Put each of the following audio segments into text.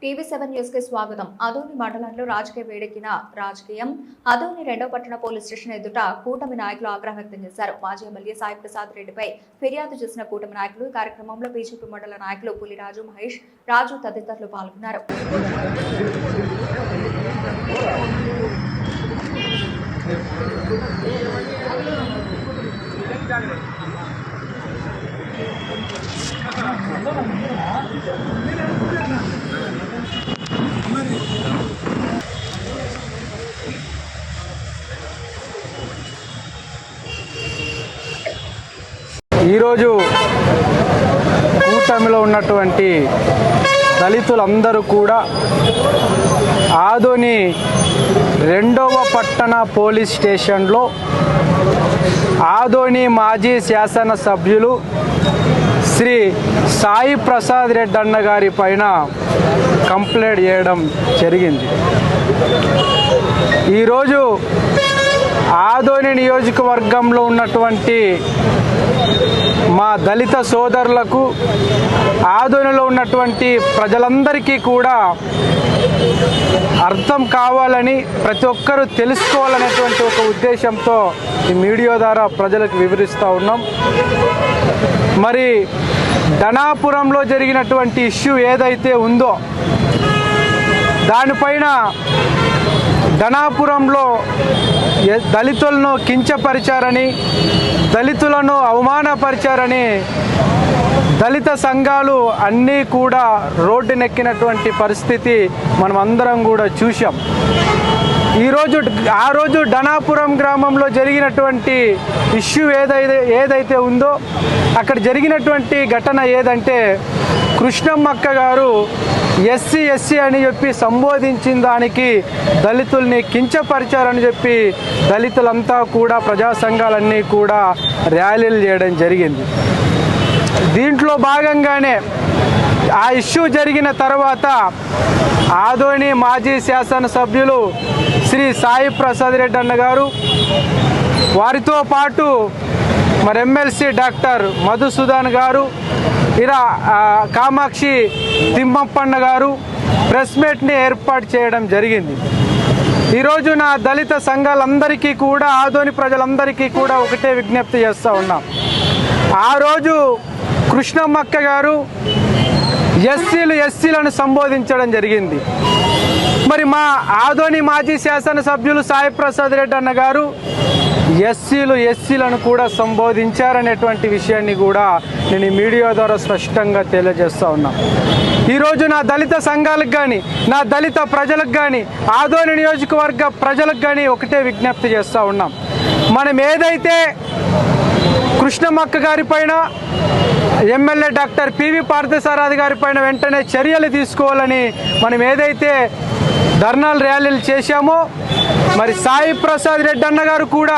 టీవీ7 news కి స్వాగతం. ఆదోని మండలంలో రాజకీయ వేడెక్కిన రాజకీయం. ఆదోని 2వ పట్టణ పోలీస్ స్టేషన్ ఎదుట కూటమి నాయకులు ఆగ్రహం వ్యక్తం చేశారు. మాజీ ఎమ్మెల్యే సాయి ప్రసాద్ రెడ్డిపై ఫిర్యాదు చేసిన కూటమి నాయకులు ఈ కార్యక్రమంలో బీజేపీ మండల నాయకులు పులిరాజు, మహేష్ రాజు తదితరులు పాల్గొన్నారు. ఈరోజు కూటమిలో ఉన్నటువంటి దళితులందరూ కూడా ఆదోని 2వ పట్టణ పోలీస్ స్టేషన్లో ఆదోని మాజీ శాసనసభ్యులు శ్రీ సాయి ప్రసాద్ రెడ్డి అన్న గారి పైన కంప్లైంట్ చేయడం జరిగింది. ఈరోజు ఆదోని నియోజకవర్గంలో ఉన్నటువంటి మా దళిత సోదరులకు, ఆదోనిలో ఉన్నటువంటి ప్రజలందరికీ కూడా అర్థం కావాలని, ప్రతి ఒక్కరూ తెలుసుకోవాలనేటువంటి ఒక ఉద్దేశంతో ఈ మీడియా ద్వారా ప్రజలకు వివరిస్తూ ఉన్నాం. మరి ధనాపురంలో జరిగినటువంటి ఇష్యూ ఏదైతే ఉందో దానిపైన ధనాపురంలో దళితులను కించపరిచారని, దళితులను అవమానపరిచారని దళిత సంఘాలు అన్నీ కూడా రోడ్డునెక్కినటువంటి పరిస్థితి మనం అందరం కూడా చూసాం. ఆ రోజు ధనాపురం గ్రామంలో జరిగినటువంటి ఇష్యూ ఏదైతే ఉందో అక్కడ జరిగినటువంటి ఘటన ఏదంటే, కృష్ణమ్మక్క గారు ఎస్సీ అని చెప్పి సంబోధించిన దానికి దళితుల్ని కించపరిచారని చెప్పి దళితులంతా కూడా, ప్రజా సంఘాలన్నీ కూడా ర్యాలీలు చేయడం జరిగింది. దీంట్లో భాగంగానే ఆ ఇష్యూ జరిగిన తర్వాత ఆదోని మాజీ శాసనసభ్యులు శ్రీ సాయి ప్రసాద్ రెడ్డి అన్న గారు, వారితో పాటు మరి ఎమ్మెల్సీ డాక్టర్ మధుసూదన్ గారు, ఇలా కామాక్షి తిమ్మప్పన్న గారు ప్రెస్ మీట్ని ఏర్పాటు చేయడం జరిగింది. ఈరోజు నా దళిత సంఘాలందరికీ కూడా, ఆదోని ప్రజలందరికీ కూడా ఒకటే విజ్ఞప్తి చేస్తూ ఉన్నాం. ఆ రోజు కృష్ణమ్మక్క గారు ఎస్సీలను సంబోధించడం జరిగింది. మరి మా ఆదోని మాజీ శాసనసభ్యులు సాయి ప్రసాద్ రెడ్డి అన్న గారు ఎస్సీలను కూడా సంబోధించారనేటువంటి విషయాన్ని కూడా నేను ఈ మీడియా ద్వారా స్పష్టంగా తెలియజేస్తూ ఉన్నాను. ఈరోజు నా దళిత సంఘాలకు కానీ, నా దళిత ప్రజలకు కానీ, ఆదోని నియోజకవర్గ ప్రజలకు కానీ ఒకటే విజ్ఞప్తి చేస్తూ ఉన్నాం. మనం ఏదైతే కృష్ణమ్మక్క గారి పైన, ఎమ్మెల్యే డాక్టర్ పివి పార్థసారథి గారి పైన వెంటనే చర్యలు తీసుకోవాలని మనం ఏదైతే ధర్నాలు ర్యాలీలు చేశామో, మరి సాయి ప్రసాద్ రెడ్డి అన్న గారు కూడా,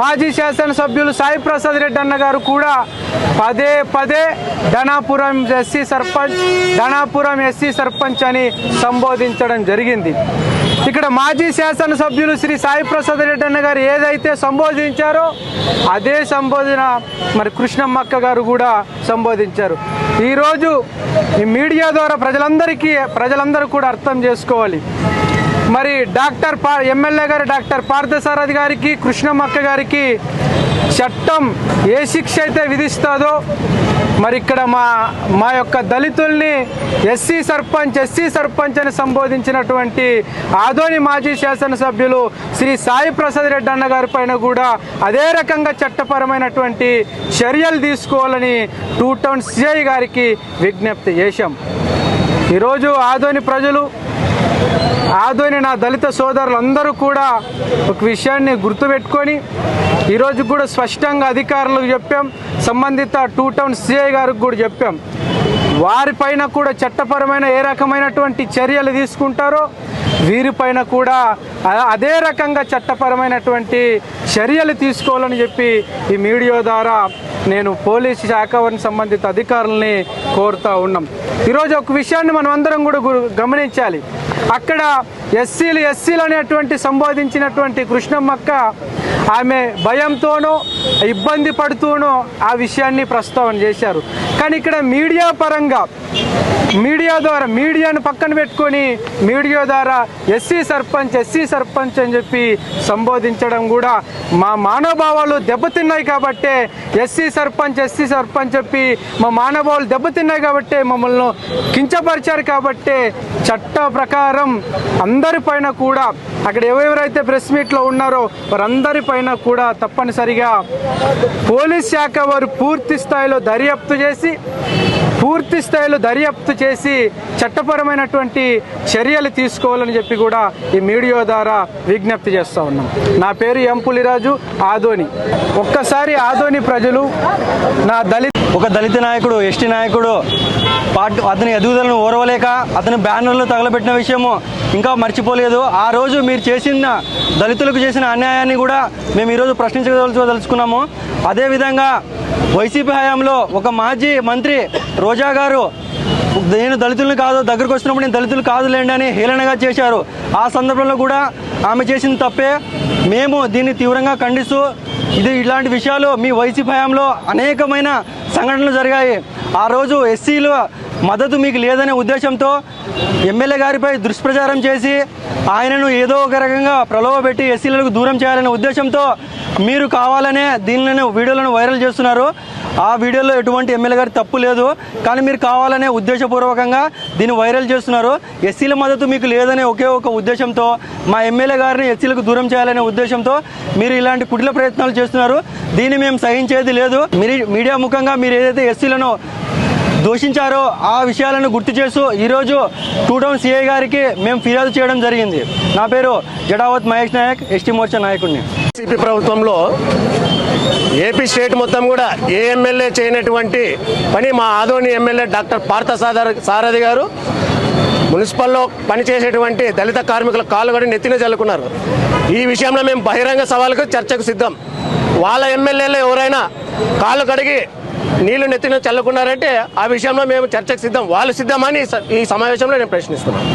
మాజీ శాసనసభ్యులు సాయి ప్రసాద్ రెడ్డి అన్న గారు కూడా పదే ధనాపురం ఎస్సీ సర్పంచ్ అని సంబోధించడం జరిగింది. ఇక్కడ మాజీ శాసనసభ్యులు శ్రీ సాయి ప్రసాద్ రెడ్డి అన్న గారు ఏదైతే సంబోధించారో అదే సంబోధన మరి కృష్ణమ్మక్క గారు కూడా సంబోధించారు. ఈరోజు ఈ మీడియా ద్వారా ప్రజలందరూ కూడా అర్థం చేసుకోవాలి. మరి ఎమ్మెల్యే గారు డాక్టర్ పార్థసారథి గారికి, కృష్ణమ్మక్క గారికి చట్టం ఏ శిక్ష అయితే విధిస్తుందో, మరి ఇక్కడ మా యొక్క దళితుల్ని ఎస్సీ సర్పంచ్ అని సంబోధించినటువంటి ఆదోని మాజీ శాసనసభ్యులు శ్రీ సాయి ప్రసాద్ రెడ్డి అన్న గారి పైన కూడా అదే రకంగా చట్టపరమైనటువంటి చర్యలు తీసుకోవాలని 2 టౌన్ సిఐ గారికి విజ్ఞప్తి చేశాం. ఈరోజు ఆదోని ప్రజలు, ఆదోని నా దళిత సోదరులందరూ కూడా ఒక విషయాన్ని గుర్తుపెట్టుకొని ఈరోజు కూడా స్పష్టంగా అధికారులకు చెప్పాం, సంబంధిత 2 టౌన్ సిఐ గారికి కూడా చెప్పాం. వారిపైన కూడా చట్టపరమైన ఏ రకమైనటువంటి చర్యలు తీసుకుంటారో వీరిపైన కూడా అదే రకంగా చట్టపరమైనటువంటి చర్యలు తీసుకోవాలని చెప్పి ఈ మీడియా ద్వారా నేను పోలీసు శాఖకు సంబంధిత అధికారులని కోరుతూ ఉన్నాం. ఈరోజు ఒక విషయాన్ని మనం అందరం కూడా గమనించాలి. అక్కడ ఎస్సీలు అనేటువంటి సంబోధించినటువంటి కృష్ణమ్మక్క ఆమె భయంతోనో ఇబ్బంది పడుతూనో ఆ విషయాన్ని ప్రస్తావన చేశారు. కానీ ఇక్కడ మీడియా పరంగా మీడియాను పక్కన పెట్టుకొని మీడియా ద్వారా ఎస్సీ సర్పంచ్ అని చెప్పి సంబోధించడం కూడా మా మానవభావాలు దెబ్బతిన్నాయి కాబట్టే ఎస్సీ సర్పంచ్ చెప్పి మా మానవభావాలు దెబ్బతిన్నాయి కాబట్టే మమ్మల్ని కించపరిచారు కాబట్టే చట్ట ప్రకారం అందరిపైన కూడా అక్కడ ఎవరెవరైతే ప్రెస్ మీట్లో ఉన్నారో వారందరిపైన కూడా తప్పనిసరిగా పోలీస్ శాఖ వారు పూర్తి స్థాయిలో దర్యాప్తు చేసి చట్టపరమైనటువంటి చర్యలు తీసుకోవాలని చెప్పి కూడా ఈ మీడియా ద్వారా విజ్ఞప్తి చేస్తూ ఉన్నాం. నా పేరు ఎం పులిరాజు, ఆదోని. ఒక్కసారి ఆదోని ప్రజలు ఒక దళిత నాయకుడు, ఎస్టీ నాయకుడు అతని ఎదుగుదలను ఓర్వలేక అతని బ్యానర్లు తగలబెట్టిన విషయము ఇంకా మర్చిపోలేదు. ఆ రోజు మీరు చేసిన దళితులకు చేసిన అన్యాయాన్ని కూడా మేము ఈరోజు ప్రశ్నించదలుచుకున్నాము. అదేవిధంగా వైసీపీ హయాంలో ఒక మాజీ మంత్రి రోజా గారు నేను దళితులను కాదు, దగ్గరకు వచ్చినప్పుడు నేను దళితులు కాదులేండి అని హేళనగా చేశారు. ఆ సందర్భంలో కూడా ఆమె చేసిన తప్పే. మేము దీన్ని తీవ్రంగా ఖండిస్తూ ఇలాంటి విషయాలు మీ వైసీపీ హయాంలో అనేకమైన సంఘటనలు జరిగాయి. ఆ రోజు ఎస్సీల మద్దతు మీకు లేదనే ఉద్దేశంతో ఎమ్మెల్యే గారిపై దుష్ప్రచారం చేసి ఆయనను ఏదో ఒక రకంగా ప్రలోభపెట్టి ఎస్సీలకు దూరం చేయాలనే ఉద్దేశంతో మీరు కావాలనే దీనిని వీడియోలను వైరల్ చేస్తున్నారు. ఆ వీడియోలో ఎటువంటి ఎమ్మెల్యే గారి తప్పు లేదు, కానీ మీరు కావాలనే ఉద్దేశపూర్వకంగా దీన్ని వైరల్ చేస్తున్నారు. ఎస్సీల మద్దతు మీకు లేదనే ఒకే ఒక ఉద్దేశంతో మా ఎమ్మెల్యే గారిని ఎస్సీలకు దూరం చేయాలనే ఉద్దేశంతో మీరు ఇలాంటి కుటిల ప్రయత్నాలు చేస్తున్నారు. దీన్ని మేము సహించేది లేదు. మీడియా ముఖంగా మీరు ఏదైతే ఎస్సీలను దూషించారో ఆ విషయాలను గుర్తు చేస్తూ ఈరోజు 2 టౌన్ సిఐ గారికి మేము ఫిర్యాదు చేయడం జరిగింది. నా పేరు జడావత్ మహేష్ నాయక్, ఎస్టీ మోర్చా నాయకుడిని. సిపి ప్రభుత్వంలో ఏపీ స్టేట్ మొత్తం కూడా ఏ ఎమ్మెల్యే చేయనటువంటి పని మా ఆదోని ఎమ్మెల్యే డాక్టర్ పార్థ సారథి గారు మున్సిపల్లో పనిచేసేటువంటి దళిత కార్మికుల కాళ్ళు కూడా నెత్తిన చల్లుకున్నారు. ఈ విషయంలో మేము బహిరంగ సవాలుకు చర్చకు సిద్ధం. వాళ్ళ ఎమ్మెల్యేలు ఎవరైనా కాళ్ళు కడిగి నీళ్లు నెత్తిన చల్లుకున్నారంటే ఆ విషయంలో మేము చర్చకు సిద్ధం. వాళ్ళు సిద్ధమని ఈ సమావేశంలో నేను ప్రశ్నిస్తున్నాను.